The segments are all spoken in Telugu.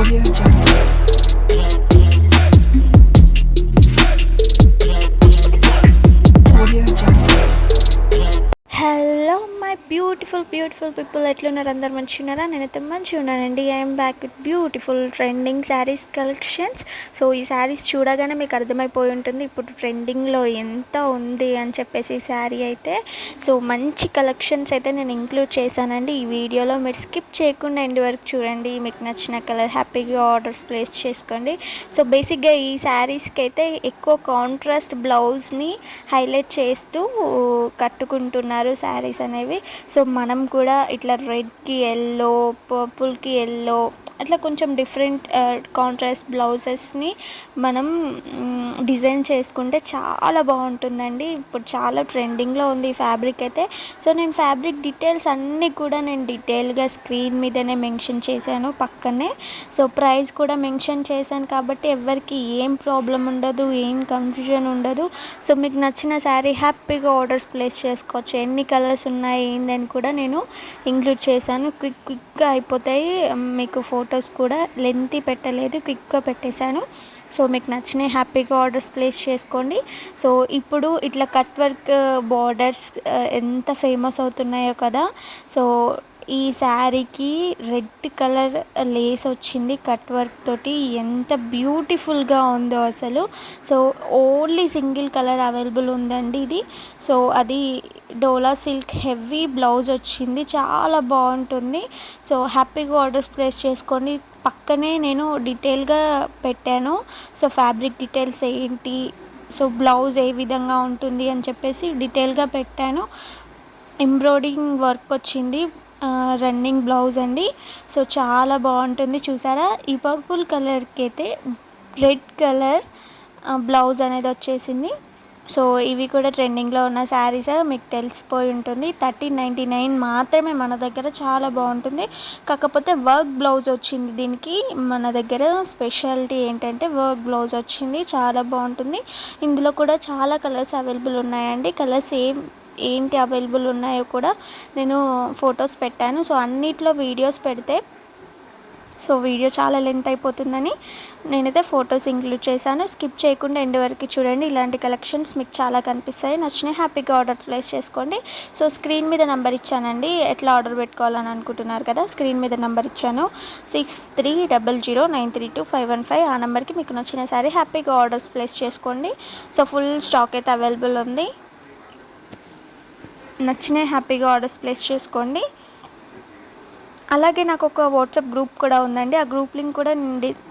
Audio Jungle. Audio Jungle. Hello my beautiful people, ఎట్లున్నారు? అందరు మంచిగా ఉన్నారా? నేనైతే మంచిగా ఉన్నానండి. I'm back with beautiful trending saris collections. So ఈ శారీస్ చూడగానే మీకు అర్థమైపోయి ఉంటుంది ఇప్పుడు ట్రెండింగ్లో ఎంత ఉంది అని చెప్పేసి ఈ శారీ అయితే. సో మంచి కలెక్షన్స్ అయితే నేను ఇంక్లూడ్ చేశానండి ఈ వీడియోలో. మీరు స్కిప్ చేయకుండా ఎండ్ వరకు చూడండి. మీకు నచ్చిన కలర్ హ్యాపీగా ఆర్డర్స్ ప్లేస్ చేసుకోండి. సో బేసిక్గా ఈ శారీస్కి అయితే ఎక్కువ కాంట్రాస్ట్ బ్లౌజ్ని హైలైట్ చేస్తూ కట్టుకుంటున్నారు శారీస్ అనేవి. సో మనం కూడా ఇట్లా రెడ్కి ఎల్లో, పర్పుల్కి ఎల్లో అట్లా కొంచెం డిఫరెంట్ కాంట్రాస్ట్ బ్లౌజెస్ని మనం డిజైన్ చేసుకుంటే చాలా బాగుంటుందండి. ఇప్పుడు చాలా ట్రెండింగ్లో ఉంది ఈ ఫ్యాబ్రిక్ అయితే. సో నేను ఫ్యాబ్రిక్ డీటెయిల్స్ అన్నీ కూడా నేను డీటెయిల్గా స్క్రీన్ మీదనే మెన్షన్ చేశాను పక్కనే. సో ప్రైస్ కూడా మెన్షన్ చేశాను కాబట్టి ఎవరికి ఏం ప్రాబ్లం ఉండదు, ఏం కన్ఫ్యూజన్ ఉండదు. సో మీకు నచ్చిన శారీ హ్యాపీగా ఆర్డర్స్ ప్లేస్ చేసుకోవచ్చు. ఎన్ని కలర్స్ ఉన్నాయి ఏందని కూడా నేను ఇంక్లూడ్ చేశాను. క్విక్గా అయిపోతాయి. మీకు ఫొటోస్ కూడా లెంతీ పెట్టలేదు, క్విక్గా పెట్టేశాను. సో మీకు నచ్చినాయి హ్యాపీగా ఆర్డర్స్ ప్లేస్ చేసుకోండి. సో ఇప్పుడు ఇట్లా కట్ వర్క్ బార్డర్స్ ఎంత ఫేమస్ అవుతున్నాయో కదా. సో ఈ శారీకి రెడ్ కలర్ లేస్ వచ్చింది కట్ వర్క్ తోటి. ఎంత బ్యూటిఫుల్గా ఉందో అసలు. So only single colour available ఉందండి ఇది. సో అది డోలా సిల్క్ హెవీ బ్లౌజ్ వచ్చింది, చాలా బాగుంటుంది. సో హ్యాపీగా ఆర్డర్స్ ప్లేస్ చేసుకోండి. పక్కనే నేను డీటెయిల్గా పెట్టాను. సో ఫ్యాబ్రిక్ డీటెయిల్స్ ఏంటి, సో బ్లౌజ్ ఏ విధంగా ఉంటుంది అని చెప్పేసి డీటెయిల్గా పెట్టాను. ఎంబ్రాయిడింగ్ వర్క్ వచ్చింది, రన్నింగ్ బ్లౌజ్ అండి. సో చాలా బాగుంటుంది. చూసారా, ఈ పర్పుల్ కలర్కి అయితే రెడ్ కలర్ బ్లౌజ్ అనేది వచ్చేసింది. సో ఇవి కూడా ట్రెండింగ్లో ఉన్న శారీస్ మీకు తెలిసిపోయి ఉంటుంది. 1399 మాత్రమే మన దగ్గర. చాలా బాగుంటుంది. కాకపోతే వర్క్ బ్లౌజ్ వచ్చింది దీనికి. మన దగ్గర స్పెషాలిటీ ఏంటంటే వర్క్ బ్లౌజ్ వచ్చింది, చాలా బాగుంటుంది. ఇందులో కూడా చాలా కలర్స్ అవైలబుల్ ఉన్నాయండి. కలర్స్ ఏంటి అవైలబుల్ ఉన్నాయో కూడా నేను ఫొటోస్ పెట్టాను. సో అన్నిట్లో వీడియోస్ పెడితే సో వీడియో చాలా లెంత్ అయిపోతుందని నేనైతే ఫొటోస్ ఇంక్లూడ్ చేశాను. స్కిప్ చేయకుండా ఎండ్ వరకు చూడండి. ఇలాంటి కలెక్షన్స్ మీకు చాలా కనిపిస్తాయి. నచ్చినాయి హ్యాపీగా ఆర్డర్ ప్లేస్ చేసుకోండి. సో స్క్రీన్ మీద నెంబర్ ఇచ్చానండి. ఎట్లా ఆర్డర్ పెట్టుకోవాలని అనుకుంటున్నారు కదా, స్క్రీన్ మీద నెంబర్ ఇచ్చాను 6300932515. ఆ నెంబర్కి మీకు నచ్చిన సారీ హ్యాపీగా ఆర్డర్స్ ప్లేస్ చేసుకోండి. సో ఫుల్ స్టాక్ అయితే అవైలబుల్ ఉంది. నచ్చినాయి హ్యాపీగా ఆర్డర్స్ ప్లేస్ చేసుకోండి. అలాగే నాకు ఒక వాట్సాప్ గ్రూప్ కూడా ఉందండి. ఆ గ్రూప్ లింక్ కూడా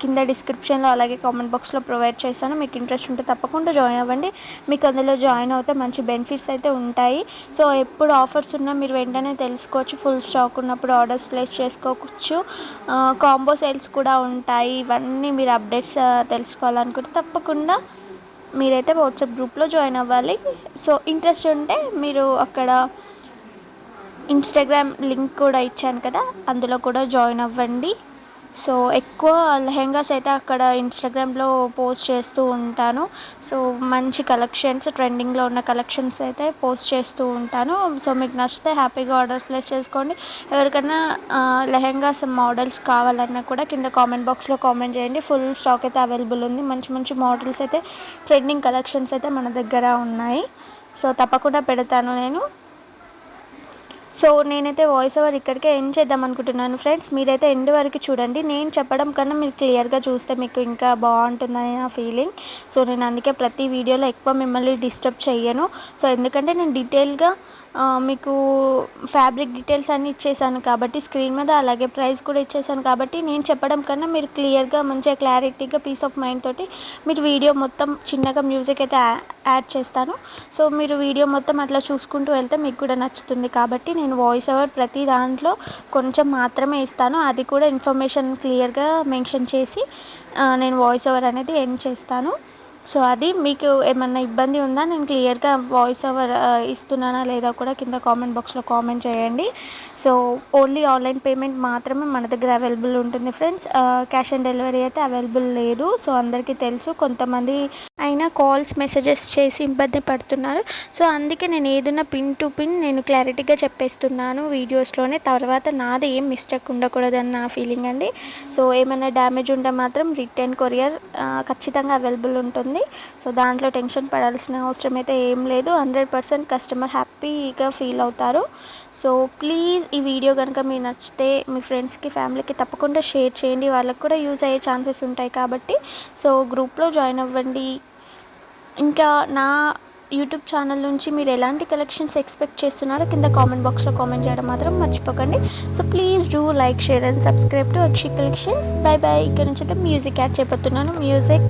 కింద డిస్క్రిప్షన్లో అలాగే కామెంట్ బాక్స్లో ప్రొవైడ్ చేశాను. మీకు ఇంట్రెస్ట్ ఉంటే తప్పకుండా జాయిన్ అవ్వండి. మీకు అందులో జాయిన్ అవుతే మంచి బెనిఫిట్స్ అయితే ఉంటాయి. సో ఎప్పుడు ఆఫర్స్ ఉన్నా మీరు వెంటనే తెలుసుకోవచ్చు. ఫుల్ స్టాక్ ఉన్నప్పుడు ఆర్డర్స్ ప్లేస్ చేసుకోవచ్చు. కాంబో సేల్స్ కూడా ఉంటాయి. ఇవన్నీ మీరు అప్డేట్స్ తెలుసుకోవాలనుకుంటే తప్పకుండా మీరైతే వాట్సాప్ గ్రూప్లో జాయిన్ అవ్వాలి. సో ఇంట్రెస్ట్ ఉంటే మీరు అక్కడ ఇన్స్టాగ్రామ్ లింక్ కూడా ఇచ్చాను కదా, అందులో కూడా జాయిన్ అవ్వండి. సో ఎక్కువ లెహెంగాస్ అయితే అక్కడ ఇన్స్టాగ్రామ్లో పోస్ట్ చేస్తూ ఉంటాను. సో మంచి కలెక్షన్స్, ట్రెండింగ్లో ఉన్న కలెక్షన్స్ అయితే పోస్ట్ చేస్తూ ఉంటాను. సో మీకు నచ్చితే హ్యాపీగా ఆర్డర్ ప్లేస్ చేసుకోండి. ఎవరికైనా లెహెంగాస్ మోడల్స్ కావాలన్నా కూడా కింద కామెంట్ బాక్స్లో కామెంట్ చేయండి. ఫుల్ స్టాక్ అయితే అవైలబుల్ ఉంది. మంచి మంచి మోడల్స్ అయితే, ట్రెండింగ్ కలెక్షన్స్ అయితే మన దగ్గర ఉన్నాయి. సో తప్పకుండా పెడతాను నేను. సో నేనైతే వాయిస్ ఓవర్ ఇక్కడికే ఎండ్ చేద్దాం అనుకుంటున్నాను ఫ్రెండ్స్. మీరైతే ఎండ్ వరకు చూడండి. నేను చెప్పడం కన్నా మీరు క్లియర్గా చూస్తే మీకు ఇంకా బాగుంటుందని నా ఫీలింగ్. సో నేను అందుకే ప్రతి వీడియోలో ఎక్కువ మిమ్మల్ని డిస్టర్బ్ చేయను. సో ఎందుకంటే నేను డీటెయిల్గా మీకు ఫ్యాబ్రిక్ డీటెయిల్స్ అన్నీ ఇచ్చేసాను కాబట్టి స్క్రీన్ మీద, అలాగే ప్రైస్ కూడా ఇచ్చేసాను కాబట్టి నేను చెప్పడం కన్నా మీరు క్లియర్గా మంచిగా క్లారిటీగా పీస్ ఆఫ్ మైండ్ తోటి మీరు వీడియో మొత్తం చిన్నగా మ్యూజిక్ అయితే యాడ్ చేస్తాను. సో మీరు వీడియో మొత్తం అట్లా చూసుకుంటూ వెళ్తే మీకు కూడా నచ్చుతుంది. కాబట్టి నేను వాయిస్ ఓవర్ ప్రతి దాంట్లో కొంచెం మాత్రమే ఇస్తాను. అది కూడా ఇన్ఫర్మేషన్ క్లియర్గా మెన్షన్ చేసి నేను వాయిస్ ఓవర్ అనేది ఎండ్ చేస్తాను. సో అది మీకు ఏమన్నా ఇబ్బంది ఉందా, నేను క్లియర్గా వాయిస్ ఓవర్ ఇస్తున్నానా లేదా కూడా కింద కామెంట్ బాక్స్లో కామెంట్ చేయండి. సో ఓన్లీ ఆన్లైన్ పేమెంట్ మాత్రమే మన దగ్గర అవైలబుల్ ఉంటుంది ఫ్రెండ్స్. క్యాష్ ఆన్ డెలివరీ అయితే అవైలబుల్ లేదు. సో అందరికీ తెలుసు, కొంతమంది అయినా కాల్స్ మెసేజెస్ చేసి ఇబ్బంది పడుతున్నారు. సో అందుకే నేను ఏదైనా పిన్ టు పిన్ నేను క్లారిటీగా చెప్పేస్తున్నాను వీడియోస్లోనే. తర్వాత నాది ఏం మిస్టేక్ ఉండకూడదని నా ఫీలింగ్ అండి. సో ఏమైనా డ్యామేజ్ ఉంటే మాత్రం రిటర్న్ కొరియర్ ఖచ్చితంగా అవైలబుల్ ఉంటుంది. సో దాంట్లో టెన్షన్ పడాల్సిన అవసరం అయితే ఏం లేదు. 100% కస్టమర్ హ్యాపీగా ఫీల్ అవుతారు. సో ప్లీజ్ ఈ వీడియో కనుక మీకు నచ్చితే మీ ఫ్రెండ్స్కి, ఫ్యామిలీకి తప్పకుండా షేర్ చేయండి. వాళ్ళకి కూడా యూజ్ అయ్యే ఛాన్సెస్ ఉంటాయి కాబట్టి. సో గ్రూప్లో జాయిన్ అవ్వండి. ఇంకా నా యూట్యూబ్ ఛానల్ నుంచి మీరు ఎలాంటి కలెక్షన్స్ ఎక్స్పెక్ట్ చేస్తున్నారో కింద కామెంట్ బాక్స్లో కామెంట్ చేయడం మాత్రం మర్చిపోకండి. So please do like, share and subscribe to Akshi collections. By by. ఇక్కడ నుంచి అయితే మ్యూజిక్ యాడ్ చేయబోతున్నాను. మ్యూజిక్